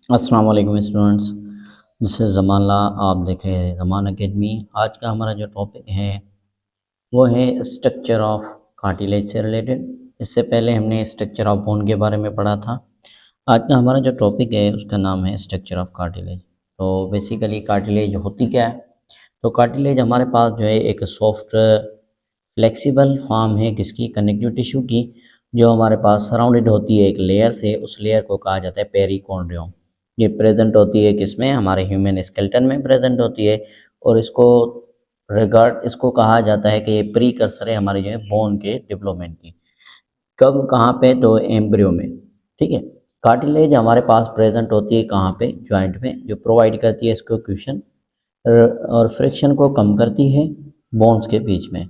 अस्सलाम वालेकुम students. This is ज़मानला। आप देख रहे हैं ज़मान अकेडमी। आज का हमारा जो टॉपिक है वो है स्ट्रक्चर ऑफ कार्टिलेज से रिलेटेड। इससे पहले हमने स्ट्रक्चर ऑफ बोन के बारे में पढ़ा था। आज का हमारा जो टॉपिक है उसका नाम है स्ट्रक्चर ऑफ कार्टिलेज। तो बेसिकली कार्टिलेज होती क्या है? तो कार्टिलेज हमारे पास जो है एक सॉफ्ट फ्लेक्सिबल फॉर्म है किसकी, कनेक्टिव टिश्यू की, जो हमारे पास सराउंडेड होती है एक लेयर से। उस लेयर को कहा जाता है पेरिकॉन्ड्रियम। ये प्रेजेंट होती है किसमें, हमारे ह्यूमन स्केलेटन में प्रेजेंट होती है। और इसको कहा जाता है कि ये प्रीकर्सर है हमारे जो है बोन के डेवलपमेंट की। कब, कहाँ पे? तो एम्ब्रियो में। ठीक है। कार्टिलेज हमारे पास प्रेजेंट होती है कहाँ पे? जॉइंट में, जो प्रोवाइड करती है इसको क्वेश्चन और फ्रिक्शन को कम करती है बोन्स के बीच में।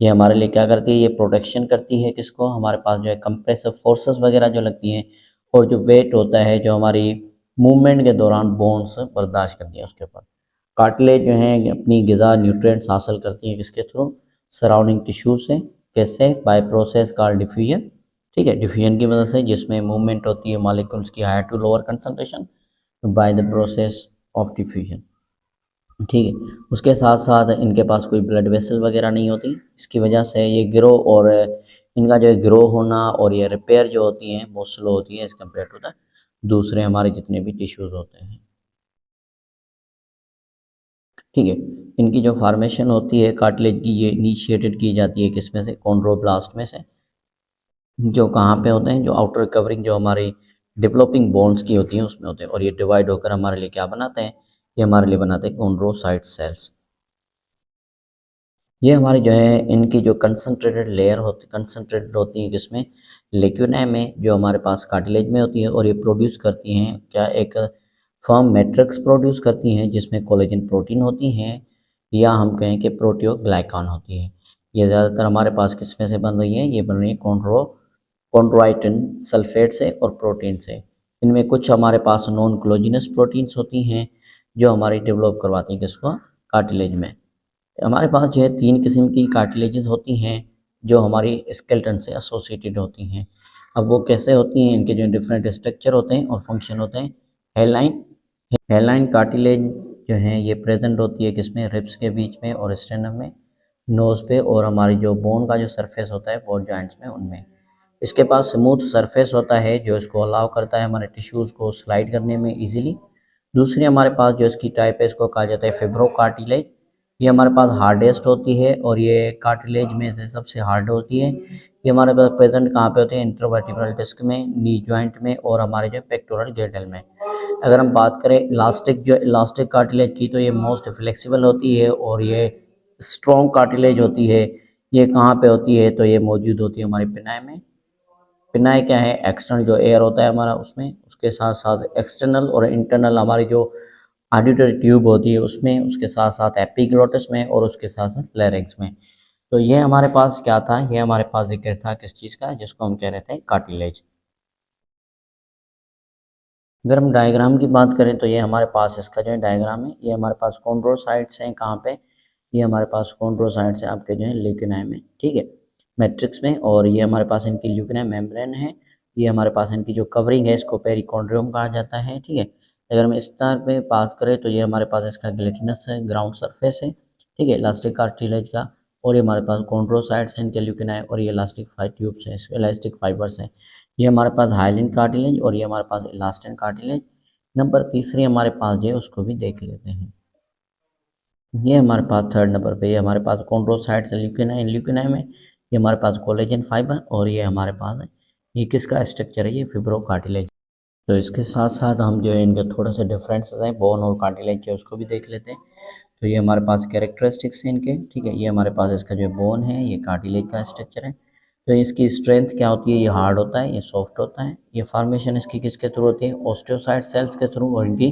ये हमारे लिए क्या करती है? ये प्रोटेक्शन करती है किसको, हमारे पास जो है कंप्रेसिव फोर्सेस वगैरह जो लगती हैं, और जो वेट होता है जो हमारी मूवमेंट के दौरान बोन्स बर्दाश्त करती है उसके ऊपर। कार्टिलेज जो है अपनी ग़िज़ा न्यूट्रिएंट्स हासिल करती हैं किसके थ्रू? सराउंडिंग टिश्यू से। कैसे? By process called diffusion. ठीक है, डिफ्यूजन की वजह से, जिसमें मूवमेंट होती है मॉलिक्यूल्स की higher to lower concentration by the process of diffusion. ठीक है। उसके साथ साथ इनके पास कोई ब्लड वेसल वगैरह नहीं होती। इसकी वजह से ये ग्रो और इनका जो है ग्रो होना और ये रिपेयर जो होती हैं बहुत स्लो होती है एज़ कम्पेयर टू द दूसरे हमारे जितने भी टिश्यूज़ होते हैं। ठीक है। इनकी जो फॉर्मेशन होती है कार्टिलेज की, ये इनिशिएटेड की जाती है किसमें से? कॉन्ड्रोब्लास्ट में से। जो कहाँ पे होते हैं? जो आउटर कवरिंग जो हमारी डेवलपिंग बोन्स की होती हैं उसमें होते हैं। और ये डिवाइड होकर हमारे लिए क्या बनाते हैं? ये हमारे लिए बनाते हैं कॉन्ड्रोसाइट सेल्स। ये हमारी जो है इनकी जो कंसंट्रेटेड होती है किसमें? लेक्यूनाe में, जो हमारे पास कार्टिलेज में होती है। और ये प्रोड्यूस करती हैं क्या? एक फर्म मैट्रिक्स प्रोड्यूस करती हैं जिसमें कोलेजन प्रोटीन होती हैं, या हम कहें कि प्रोटियोग्लाइकान होती है। ये ज़्यादातर हमारे पास किस में से बन रही है? ये बन रही है कॉन्ड्रोइटिन सल्फेट से और प्रोटीन से। इनमें कुछ हमारे पास नॉन कोलेजिनस प्रोटीन्स होती हैं जो हमारी डेवलप करवाती हैं किसको? कार्टिलेज में। हमारे पास जो है 3 किस्म की कार्टिलेजेस होती हैं जो हमारी स्केलेटन से एसोसिएटेड होती हैं। अब वो कैसे होती हैं? इनके जो डिफरेंट स्ट्रक्चर होते हैं और फंक्शन होते हैं। हेलाइन कार्टिलेज जो है ये प्रेजेंट होती है किसमें? रिब्स के बीच में और स्टेनम में, नोज़ पे, और हमारी जो बोन का जो सरफेस होता है बोन जॉइंट्स में उनमें। इसके पास स्मूथ सरफेस होता है जो इसको अलाउ करता है हमारे टिश्यूज़ को स्लाइड करने में ईजिली। दूसरी हमारे पास जो इसकी टाइप है इसको कहा जाता है फिब्रो कार्टिलेज। ये हमारे पास हार्डेस्ट होती है और ये कार्टिलेज में से सबसे हार्ड होती है। ये हमारे पास प्रेजेंट कहाँ पे होते हैं? इंटरवर्टिब्रल डिस्क में, नी जॉइंट में, और हमारे जो पेक्टोरल गिर्डल में। अगर हम बात करें इलास्टिक कार्टिलेज की, तो ये मोस्ट फ्लेक्सिबल होती है और ये स्ट्रॉन्ग कार्टिलेज होती है। ये कहाँ पे होती है? तो ये मौजूद होती है हमारे पिनाई में। पिनाई क्या है? एक्सटर्नल जो एयर होता है हमारा उसमें, उसके साथ साथ एक्सटर्नल और इंटरनल हमारी जो ऑडिटरी ट्यूब होती है उसमें, उसके साथ साथ एपिग्लोटिस में, और उसके साथ साथ लैरिंक्स में। तो ये हमारे पास क्या था? ये हमारे पास जिक्र था किस चीज़ का, जिसको हम कह रहे थे कार्टिलेज। अगर हम डायग्राम की बात करें तो ये हमारे पास इसका जो है डायग्राम है। ये हमारे पास कॉन्ड्रोसाइट्स हैं कहाँ पे? ये हमारे पास कॉन्ड्रोसाइट्स हैं आपके जो है ल्यूकेनाई में। ठीक है, मैट्रिक्स में। और ये हमारे पास इनकी ल्यूकेनाई मेम्ब्रेन है। ये हमारे पास इनकी जो कवरिंग है इसको पेरिकॉन्ड्रियम कहा जाता है। ठीक है। अगर हम इस तरह पे बात करें तो ये हमारे पास इसका ग्लेटिनस है, ग्राउंड सरफेस है। ठीक है, इलास्टिक कार्टिलेज का। और ये हमारे पास कॉन्ड्रोसाइट्स हैं इनके ल्यूकेनाई, और ये इलास्टिक ट्यूब्स हैं, इलास्टिक फाइबर्स हैं। ये हमारे पास हाइलिन कार्टिलेज और ये हमारे पास इलास्टिन कार्टिलेज। नंबर तीसरी हमारे पास जो है उसको भी देख लेते हैं। ये हमारे पास थर्ड नंबर पे, ये हमारे पास कॉन्ड्रोसाइट्स ल्यूकेनाई, ल्यूकेनाई में ये हमारे पास कोलेजन फाइबर, और ये हमारे पास है, ये किसका स्ट्रक्चर है? ये फिब्रो कार्टिलेज। तो इसके साथ साथ हम जो है इनके थोड़ा सा डिफरेंसेस हैं बोन और कार्टिलेज के, उसको भी देख लेते हैं। तो ये हमारे पास कैरेक्टरिस्टिक्स हैं इनके। ठीक है, ये हमारे पास इसका जो बोन है, ये कार्टिलेज का स्ट्रक्चर है। तो इसकी स्ट्रेंथ क्या होती है? ये हार्ड होता है, ये सॉफ्ट होता है। ये फॉर्मेशन इसकी किसके थ्रू होती है? ऑस्टियोसाइट सेल्स के थ्रू और इनकी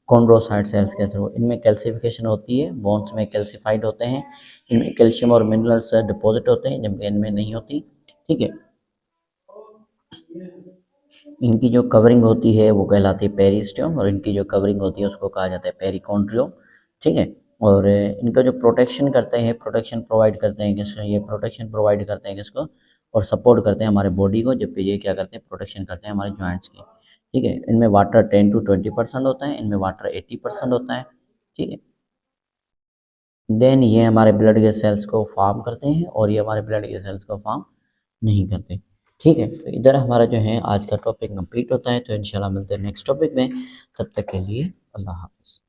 कॉन्ड्रोसाइट सेल्स के थ्रू। इनमें कैल्सिफिकेशन होती है, बोन्स में कैल्सिफाइड होते हैं। इनमें कैल्शियम और मिनरल्स डिपॉजिट होते हैं जबकि इनमें नहीं होती। ठीक है। इनकी जो कवरिंग होती है वो कहलाती है पेरिस्टियम, और इनकी जो कवरिंग होती है उसको कहा जाता है पेरिकॉन्ड्रियम। ठीक है। और इनका जो प्रोटेक्शन करते हैं, प्रोटेक्शन प्रोवाइड करते हैं किसको? ये प्रोटेक्शन प्रोवाइड करते हैं किसको? और सपोर्ट करते हैं हमारे बॉडी को, जबकि ये क्या करते हैं? प्रोटेक्शन करते हैं हमारे जॉइंट्स की। ठीक है। इनमें वाटर 10 to 20% होता है, इनमें वाटर 80% होता है, ठीक है। देन ये हमारे ब्लड के सेल्स को फॉर्म करते हैं और ये हमारे ब्लड के सेल्स को फॉर्म नहीं करते, ठीक है। तो इधर हमारा जो है आज का टॉपिक कंप्लीट होता है। तो इंशाल्लाह मिलते हैं नेक्स्ट टॉपिक में, तब तक के लिए अल्लाह हाफ़िज़।